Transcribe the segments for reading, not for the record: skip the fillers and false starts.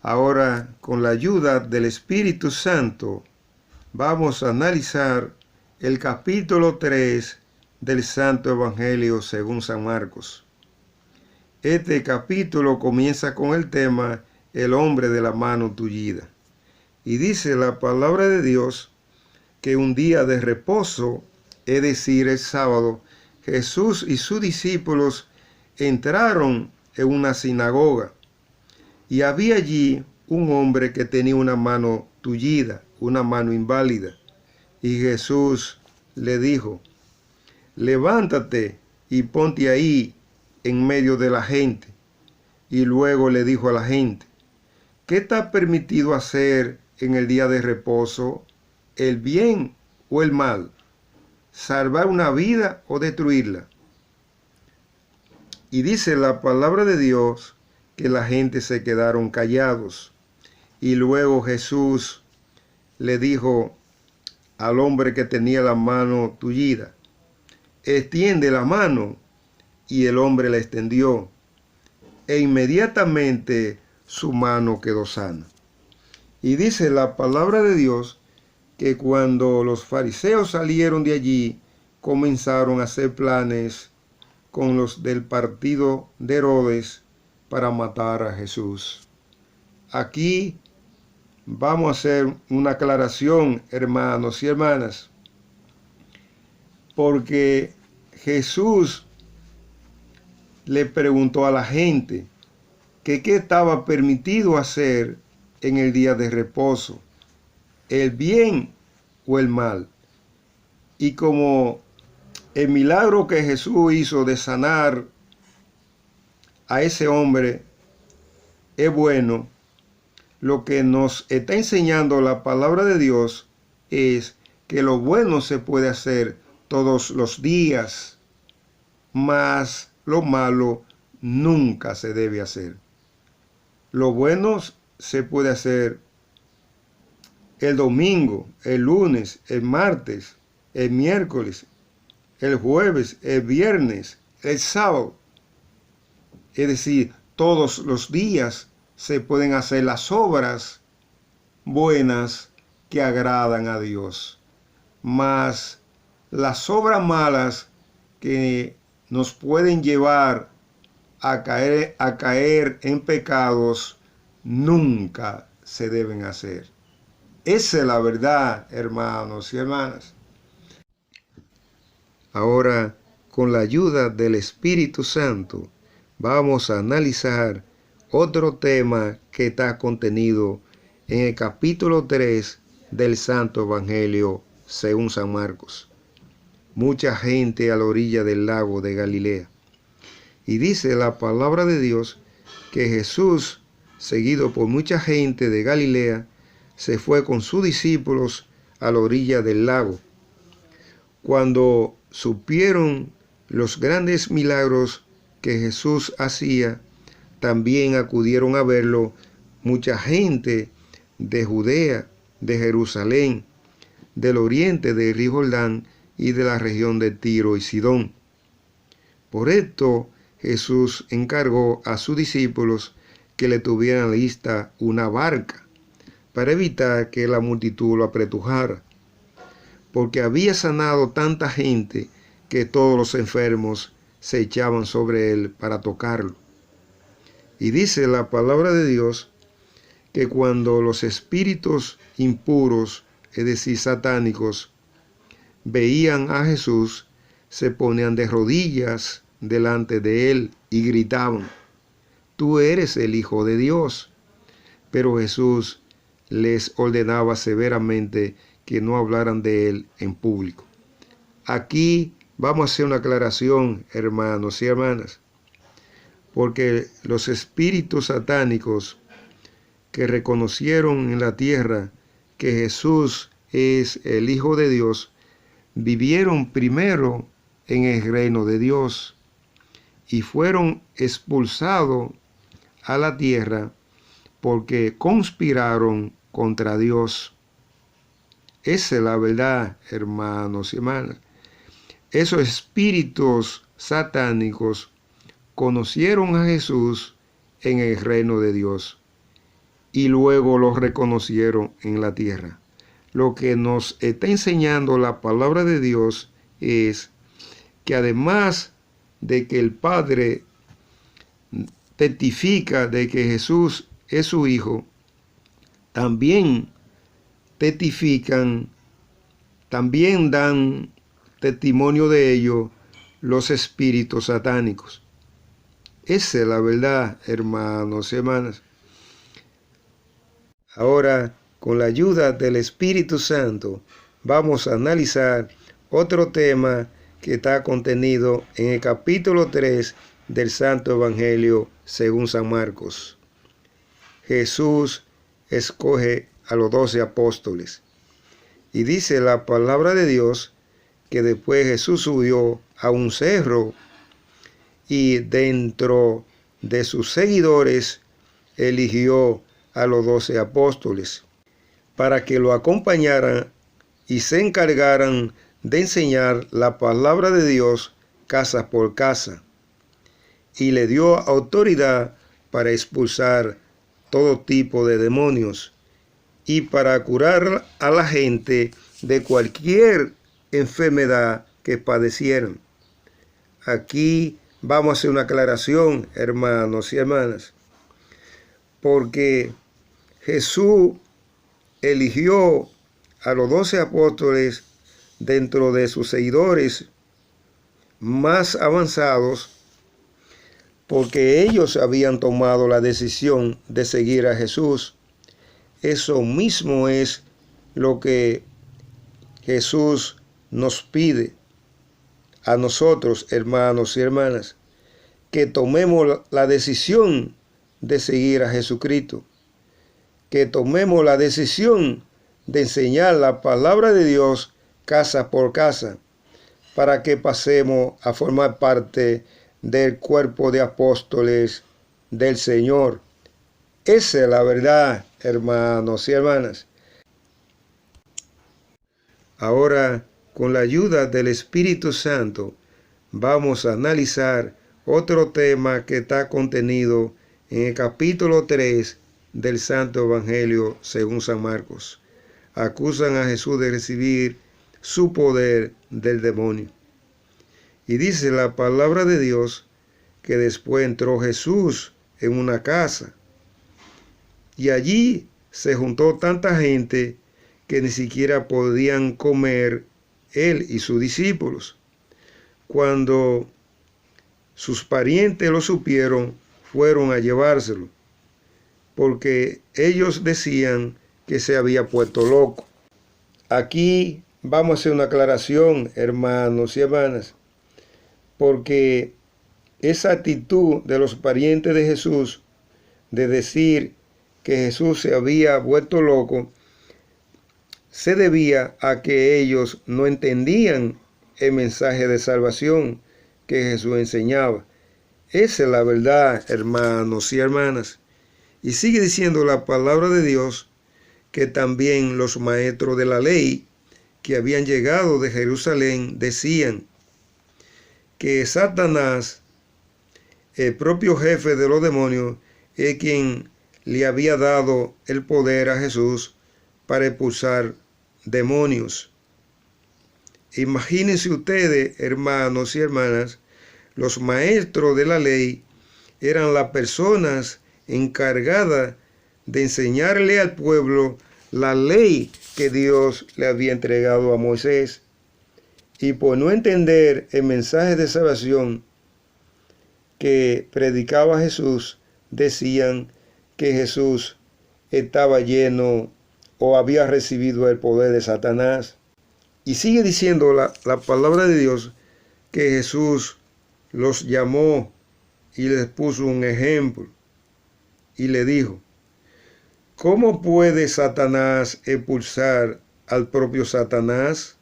Ahora, con la ayuda del Espíritu Santo, vamos a analizar el capítulo 3 del Santo Evangelio según San Marcos. Este capítulo comienza con el tema el hombre de la mano tullida. Y dice la palabra de Dios que un día de reposo, es decir, el sábado, Jesús y sus discípulos entraron en una sinagoga. Y había allí un hombre que tenía una mano tullida, una mano inválida. Y Jesús le dijo: levántate y ponte ahí en medio de la gente. Y luego le dijo a la gente: ¿qué está permitido hacer en el día de reposo? ¿El bien o el mal? ¿Salvar una vida o destruirla? Y dice la palabra de Dios que la gente se quedaron callados. Y luego Jesús le dijo al hombre que tenía la mano tullida: extiende la mano. Y el hombre la extendió, e inmediatamente su mano quedó sana. Y dice la palabra de Dios que cuando los fariseos salieron de allí, comenzaron a hacer planes con los del partido de Herodes para matar a Jesús. Aquí vamos a hacer una aclaración, hermanos y hermanas, porque Jesús le preguntó a la gente que qué estaba permitido hacer en el día de reposo, el bien o el mal. Y como el milagro que Jesús hizo de sanar a ese hombre es bueno, lo que nos está enseñando la palabra de Dios es que lo bueno se puede hacer todos los días, mas lo malo nunca se debe hacer. Lo bueno se puede hacer el domingo, el lunes, el martes, el miércoles, el jueves, el viernes, el sábado. Es decir, todos los días se pueden hacer las obras buenas que agradan a Dios. Mas las obras malas que nos pueden llevar a caer en pecados nunca se deben hacer. Esa es la verdad, hermanos y hermanas. Ahora, con la ayuda del Espíritu Santo, vamos a analizar otro tema que está contenido en el capítulo 3 del Santo Evangelio según San Marcos. Mucha gente a la orilla del lago de Galilea. Y dice la palabra de Dios que Jesús, seguido por mucha gente de Galilea, se fue con sus discípulos a la orilla del lago. Cuando supieron los grandes milagros que Jesús hacía, también acudieron a verlo mucha gente de Judea, de Jerusalén, del oriente del río Jordán y de la región de Tiro y Sidón. Por esto Jesús encargó a sus discípulos que le tuvieran lista una barca para evitar que la multitud lo apretujara, porque había sanado tanta gente que todos los enfermos se echaban sobre él para tocarlo. Y dice la palabra de Dios que cuando los espíritus impuros, es decir, satánicos, veían a Jesús, se ponían de rodillas delante de él y gritaban: tú eres el Hijo de Dios. Pero Jesús les ordenaba severamente que no hablaran de él en público. Aquí vamos a hacer una aclaración, hermanos y hermanas, porque los espíritus satánicos que reconocieron en la tierra que Jesús es el Hijo de Dios, vivieron primero en el reino de Dios y fueron expulsados a la tierra porque conspiraron contra Dios. Esa es la verdad, hermanos y hermanas. Esos espíritus satánicos conocieron a Jesús en el reino de Dios y luego lo reconocieron en la tierra. Lo que nos está enseñando la palabra de Dios es que además de que el Padre testifica de que Jesús es su Hijo, también testifican, también dan testimonio de ello los espíritus satánicos. Esa es la verdad, hermanos y hermanas. Ahora, con la ayuda del Espíritu Santo, vamos a analizar otro tema que está contenido en el capítulo 3 del Santo Evangelio según San Marcos. Jesús escoge a los 12 apóstoles. Y dice la palabra de Dios que después Jesús subió a un cerro y dentro de sus seguidores eligió a los 12 apóstoles para que lo acompañaran y se encargaran de enseñar la palabra de Dios casa por casa. Y le dio autoridad para expulsar todo tipo de demonios y para curar a la gente de cualquier enfermedad que padecieran. Aquí vamos a hacer una aclaración, hermanos y hermanas, porque Jesús eligió a los 12 apóstoles dentro de sus seguidores más avanzados, porque ellos habían tomado la decisión de seguir a Jesús. Eso mismo es lo que Jesús nos pide a nosotros, hermanos y hermanas, que tomemos la decisión de seguir a Jesucristo, que tomemos la decisión de enseñar la palabra de Dios casa por casa, para que pasemos a formar parte del cuerpo de apóstoles del Señor. Esa es la verdad, hermanos y hermanas. Ahora, con la ayuda del Espíritu Santo, vamos a analizar otro tema que está contenido en el capítulo 3 del Santo Evangelio según San Marcos. Acusan a Jesús de recibir su poder del demonio. Y dice la palabra de Dios que después entró Jesús en una casa y allí se juntó tanta gente que ni siquiera podían comer él y sus discípulos. Cuando sus parientes lo supieron, fueron a llevárselo, porque ellos decían que se había puesto loco. Aquí vamos a hacer una aclaración, hermanos y hermanas, porque esa actitud de los parientes de Jesús de decir que Jesús se había vuelto loco se debía a que ellos no entendían el mensaje de salvación que Jesús enseñaba. Esa es la verdad, hermanos y hermanas. Y sigue diciendo la palabra de Dios que también los maestros de la ley que habían llegado de Jerusalén decían que Satanás, el propio jefe de los demonios, es quien le había dado el poder a Jesús para expulsar demonios. Imagínense ustedes, hermanos y hermanas, los maestros de la ley eran las personas encargadas de enseñarle al pueblo la ley que Dios le había entregado a Moisés. Y por no entender el mensaje de salvación que predicaba Jesús, decían que Jesús estaba lleno o había recibido el poder de Satanás. Y sigue diciendo la palabra de Dios que Jesús los llamó y les puso un ejemplo y le dijo: ¿cómo puede Satanás expulsar al propio Satanás?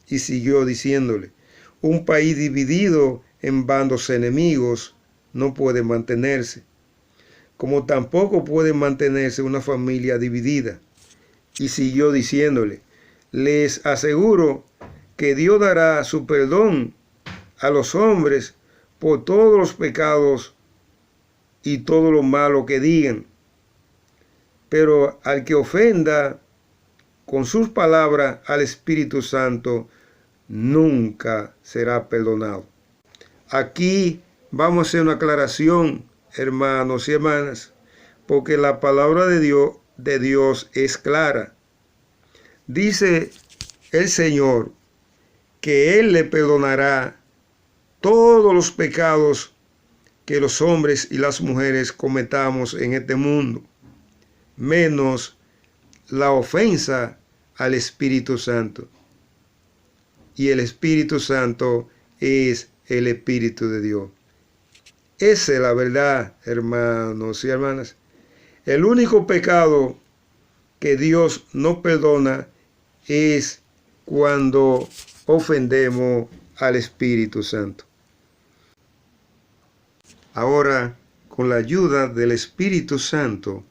Y siguió diciéndole: un país dividido en bandos enemigos no puede mantenerse, como tampoco puede mantenerse una familia dividida. Y siguió diciéndole: les aseguro que Dios dará su perdón a los hombres por todos los pecados y todo lo malo que digan. pero al que ofenda con sus palabras al Espíritu Santo, nunca será perdonado. Aquí vamos a hacer una aclaración, hermanos y hermanas, porque la palabra de Dios es clara. Dice el Señor que Él le perdonará todos los pecados que los hombres y las mujeres cometamos en este mundo, menos la ofensa al Espíritu Santo. Y el Espíritu Santo es el Espíritu de Dios. Esa es la verdad, hermanos y hermanas. El único pecado que Dios no perdona es cuando ofendemos al Espíritu Santo. Ahora, con la ayuda del Espíritu Santo,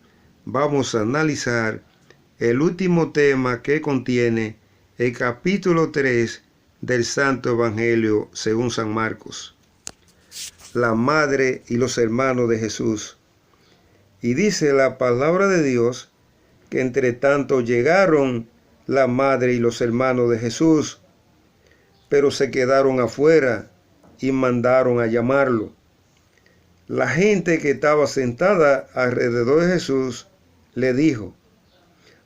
vamos a analizar el último tema que contiene el capítulo 3 del Santo Evangelio según San Marcos, la madre y los hermanos de Jesús. Y dice la palabra de Dios que entre tanto llegaron la madre y los hermanos de Jesús, pero se quedaron afuera y mandaron a llamarlo. La gente que estaba sentada alrededor de Jesús le dijo: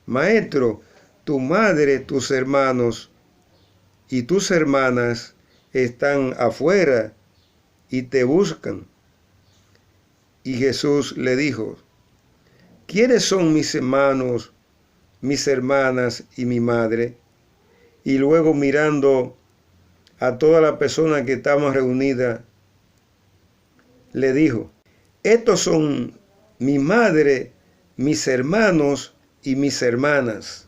Maestro, tu madre, tus hermanos y tus hermanas están afuera y te buscan. Y Jesús le dijo: ¿Quiénes son mis hermanos, mis hermanas y mi madre? Y luego, mirando a toda la persona que estaban reunidas, le dijo: estos son mi madre, mis hermanos y mis hermanas,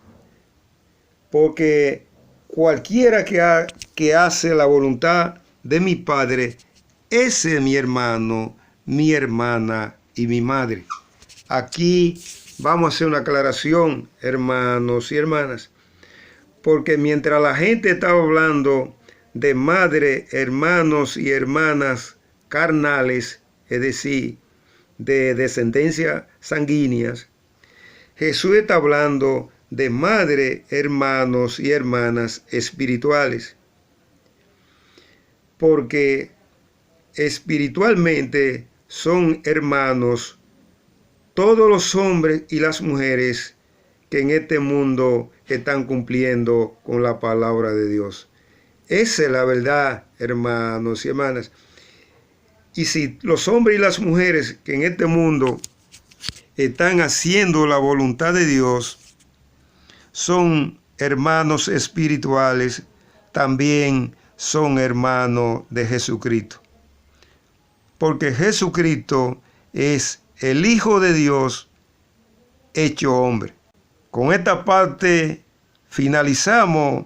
porque cualquiera que hace la voluntad de mi Padre, ese es mi hermano, mi hermana y mi madre. Aquí vamos a hacer una aclaración, hermanos y hermanas, porque mientras la gente estaba hablando de madre, hermanos y hermanas carnales, es decir, de descendencia sanguíneas, Jesús está hablando de madre, hermanos y hermanas espirituales, porque espiritualmente son hermanos todos los hombres y las mujeres que en este mundo están cumpliendo con la palabra de Dios. Esa es la verdad, hermanos y hermanas. Y si los hombres y las mujeres que en este mundo están haciendo la voluntad de Dios son hermanos espirituales, también son hermanos de Jesucristo. Porque Jesucristo es el Hijo de Dios hecho hombre. Con esta parte finalizamos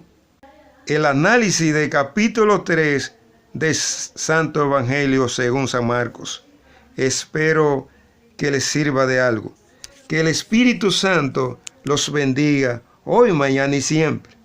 el análisis del capítulo 3 del Santo Evangelio según San Marcos. Espero que les sirva de algo. Que el Espíritu Santo los bendiga hoy, mañana y siempre.